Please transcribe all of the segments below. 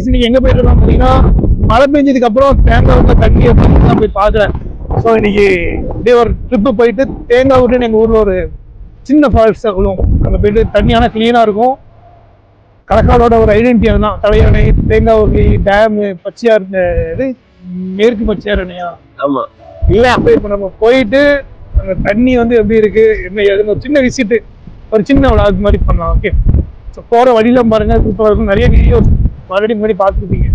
இன்னைக்கு எங்க போயிட்டு இருக்கோம் அப்படின்னா, மழை பெஞ்சதுக்கு அப்புறம் தேங்காய் தண்ணி அப்படின்னு போய் பாக்குறேன். ஸோ இன்னைக்கு அப்படியே ஒரு ட்ரிப்பு போயிட்டு தேங்காய் ஊருன்னு எங்க ஊர்ல ஒரு சின்ன ஃபால்ஸ் விழும். அங்கே போயிட்டு தண்ணியான கிளீனா இருக்கும். களக்காடோட ஒரு ஐடென்டிட்டி அதுதான். தலையணை, தேங்காய் ஊர்லி, டேமு, பச்சையார், இது மேற்கு பச்சையார் அணையா? ஆமா. இல்லை அப்போ இப்போ நம்ம போயிட்டு அந்த தண்ணி வந்து எப்படி இருக்கு என்ன ஒரு சின்ன விசிட்டு, ஒரு சின்ன விளாக் மாதிரி பண்ணலாம். ஓகே. ஸோ போகிற வழியெல்லாம் பாருங்க, சூப்பராக இருக்கும். நிறைய வீடியோஸ் ஆல்ரெடி முன்னாடி பார்த்துருப்பீங்க.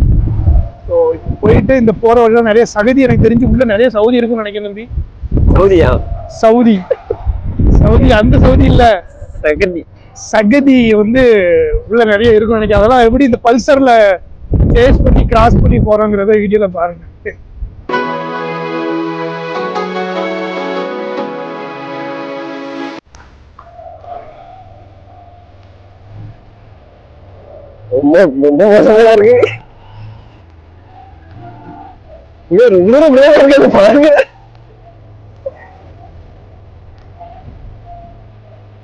ஸோ இப்போ போயிட்டு இந்த போகிற வழியெல்லாம் நிறைய சகதி, எனக்கு தெரிஞ்சு உள்ள நிறைய சவுதி இருக்குன்னு நினைக்கிறேன் தம்பி. சவுதியா? சவுதி அந்த சவுதி இல்ல, சகதி வந்து உள்ள நிறைய இருக்கும்னு நினைக்கிறேன். அதெல்லாம் எப்படி இந்த பல்சர்ல சேஸ் பண்ணி கிராஸ் பண்ணி போறோங்கிறத வீடியோல பாருங்க. ரொம்ப மோசமா இருக்கு. பாருங்க,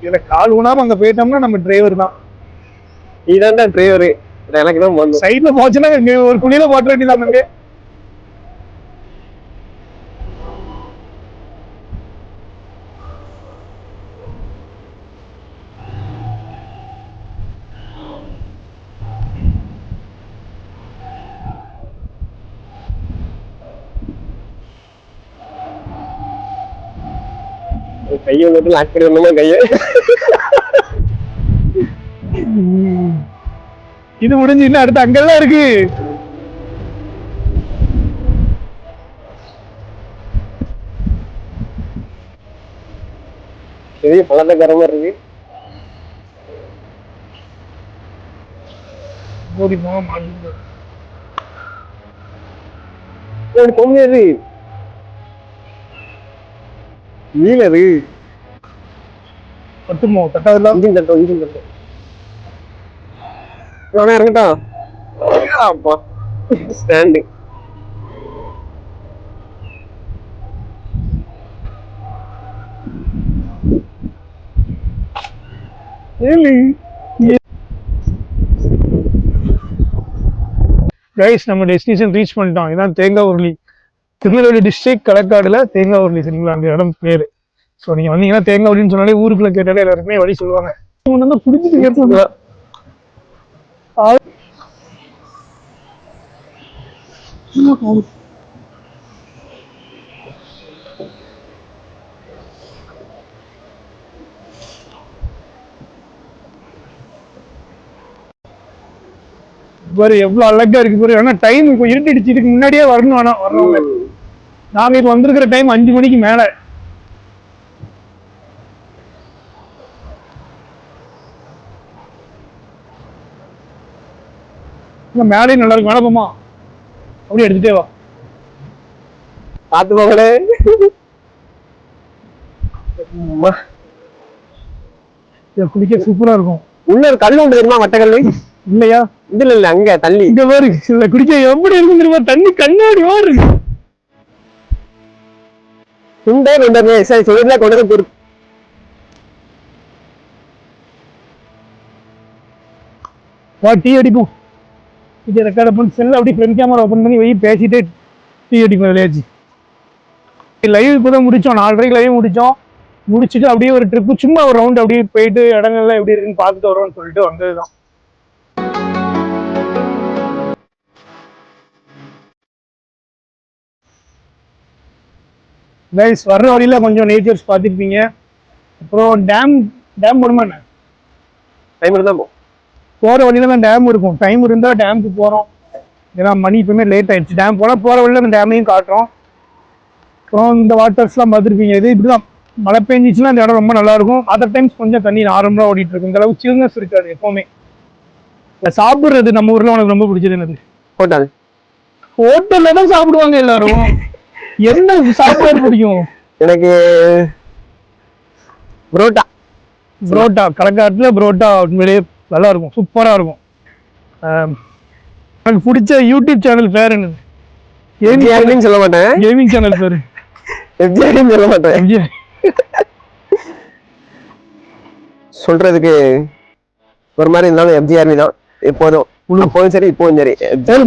இதுல கால் ஊனாம அங்க போயிட்டோம்னா நம்ம டிரைவர் தான். இதான்டா டிரைவர். எனக்கு தான் வந்து சைட்ல போச்சுன்னா ஒரு குழியில போட்ட வேண்டியதான். அங்கே கையை வந்துட்டு லாக் பண்ணி வந்தோமா கையை. இது முடிஞ்சு இன்னும் அடுத்து அங்கெல்லாம் இருக்கு. பெரிய பழத்தக்காரமா இருக்கு. பொங்கது மீனது பத்துமோ தட்டாதெல்லாம் இறங்கட்டா. அப்பா ஸ்டாண்டு கைஸ், நம்ம டெஸ்டினேஷன் ரீச் பண்ணிட்டோம். இதான் தேங்காய் ஊர்லி, திருநெல்வேலி டிஸ்ட்ரிக்ட் களக்காடுல தேங்காய் ஊர்லி. சரிங்களா? அந்த இடம் பேரு. ஸோ நீங்க வந்தீங்கன்னா தேங்காய் ஊர்லின்னு சொன்னாலே ஊருக்குள்ள கேட்டாலே எல்லாருக்குமே வழி சொல்லுவாங்க. குடிச்சிட்டு கேட்டு பாரு எவ்வளவு அழகா இருக்கு பாரு. ஆனா டைம் இப்போ இருட்டிடுச்சு, இதுக்கு முன்னாடியே வரணும். ஆனா வரவங்க நாங்க இப்ப வந்திருக்கிற டைம் 5 மணிக்கு மேல. மேலே நல்லா இருக்கு. மேல போமா அப்படியே எடுத்துட்டே வா. பார்த்து போங்களே. குளிக்க சூப்பரா இருக்கும். உள்ள ஒரு கல்லு உண்டு தெரியுமா? வட்டக்கல்லு இல்லையா? இதுல இல்ல, அங்க தள்ளி இங்க பாரு. இதுல குடிக்க எப்படி இருக்கும் தெரியுமா? தண்ணி கண்ணாடி மாதிரி இருக்கு. சுண்டே கொண்டு சரி சொல்லிருந்தா கொண்டு வந்து பொறுப்பு. வா டீ அடிப்போம். இது ரெக்கார்ட் பண்ணி செல்ல அப்படியே ஃப்ரண்ட் கேமரா ஓப்பன் பண்ணி போய் பேசிட்டு டீ அடிப்போம். விளையாச்சு லைவ் இப்போதான் முடிச்சோம். 4:30 லைவ் முடிச்சோம். முடிச்சுட்டு அப்படியே ஒரு ட்ரிப்பு, சும்மா ஒரு ரவுண்ட் அப்படியே போயிட்டு இடங்கள்லாம் எப்படி இருக்குன்னு பார்த்துட்டு வரோம்னு சொல்லிட்டு வந்ததுதான். கைஸ், வர்ற வழியில கொஞ்சம் நேச்சர்ஸ் பார்த்துருப்பீங்க. அப்புறம் டேம் போடுமா என்ன? டைம் இருந்தா போகிற வழியில தான் டேம் இருக்கும். டைம் இருந்தால் டேமுக்கு போகிறோம். ஏன்னா மணி இப்போமே லேட் ஆயிடுச்சு. டேம் போனால் போகிற வழியில அந்த டேமையும் காட்டுறோம். அப்புறம் இந்த வாட்டர்ஸ்லாம் பார்த்துருப்பீங்க. இது இப்படிதான் மழை பெஞ்சிச்சுன்னா இந்த இடம் ரொம்ப நல்லா இருக்கும். அதர் டைம்ஸ் கொஞ்சம் தண்ணி நார்மலாக ஓடிட்டு இருக்கும். இந்த அளவுக்கு சில்னஸ் இருக்காது எப்பவுமே. சாப்பிட்றது நம்ம ஊர்ல உனக்கு ரொம்ப பிடிச்சது என்னது? ஹோட்டல். ஹோட்டல்ல தான் சாப்பிடுவாங்க எல்லாரும். என்ன சாப்பாடு பிடிக்கும்? எனக்கு புரோட்டா. களக்காட்டுல புரோட்டா உண்மையிலேயே நல்லா இருக்கும், சூப்பரா இருக்கும். எனக்கு பிடிச்ச யூடியூப் சேனல் பேர் என்னது? சொல்ல மாட்டேன். கேமிங் சேனல் பேரு சொல்ல மாட்டேன். சொல்றதுக்கு ஒரு மாதிரி இருந்தாலும் எம்ஜிஆர்வி தான். எப்போதும் அப்போதும் சரி இப்போதும் சரி.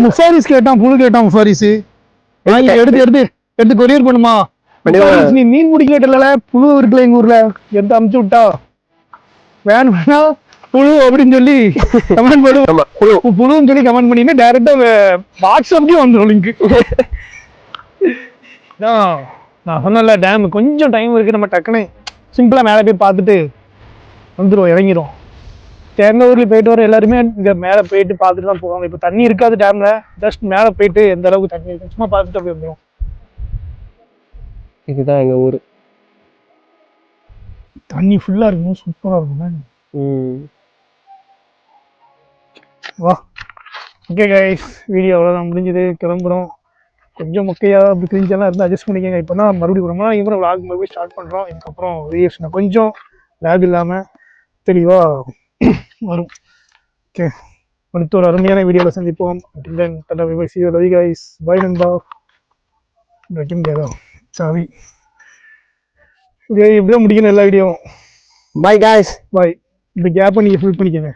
முஃபாரிஸ் கேட்டான், புழு கேட்டான். முஃபாரிஸ் எடுத்து கொரியர் பண்ணுமா? நீ மீன் பிடிக்க கேட்டல, புழு இருக்குல்ல எங்க ஊர்ல, எடுத்து அமுச்சு விட்டா வேணா புழு அப்படின்னு சொல்லி கமெண்ட் பண்ணுவோம். புழுன்னு சொல்லி கமெண்ட் பண்ணினா டைரக்டா வாட்ஸ்அப்லயும் வந்துடும் லிங்க். நான் சொன்னல டேம் கொஞ்சம் டைம் இருக்கு, நம்ம டக்குன்னு சிம்பிளா மேலே போய் பார்த்துட்டு வந்துடும், இறங்கிடும். தேங்காவூர்ல போயிட்டு வர எல்லாருமே இங்க மேலே போயிட்டு பார்த்துட்டு தான் போவாங்க. இப்போ தண்ணி இருக்காது டேம்ல, ஜஸ்ட் மேலே போயிட்டு எந்த அளவுக்கு தண்ணி இருக்கு சும்மா பார்த்துட்டு போய் வந்துடும். இதுதான் எங்க ஊரு. தண்ணி ஃபுல்லா இருக்கும், சூப்பரா இருக்கும். வா ஓகே கைஸ், வீடியோ அவ்வளோதான் முடிஞ்சது, கிளம்புறோம். கொஞ்சம் மொக்கையா அப்படி கிழிஞ்செல்லாம் இருந்து அட்ஜஸ்ட் பண்ணிக்கோங்க. இப்போ தான் மறுபடியும் ரொம்ப நாள் இவங்க விளாக் போய் ஸ்டார்ட் பண்ணுறோம். இதுக்கப்புறம் ரியாக்ஷனை கொஞ்சம் லேக் இல்லாமல் தெளிவாக வரும். ஓகே, அடுத்த ஒரு அருமையான வீடியோவில் சந்திப்போம். லவ் கைஸ், பை நண்பா. சாரி, இப்படிதான் முடிக்கணும் எல்லா வீடியோவும். பை கைஸ், பாய். இந்த கேப்பை நீங்கள் ஃபில் பண்ணிக்கோங்க.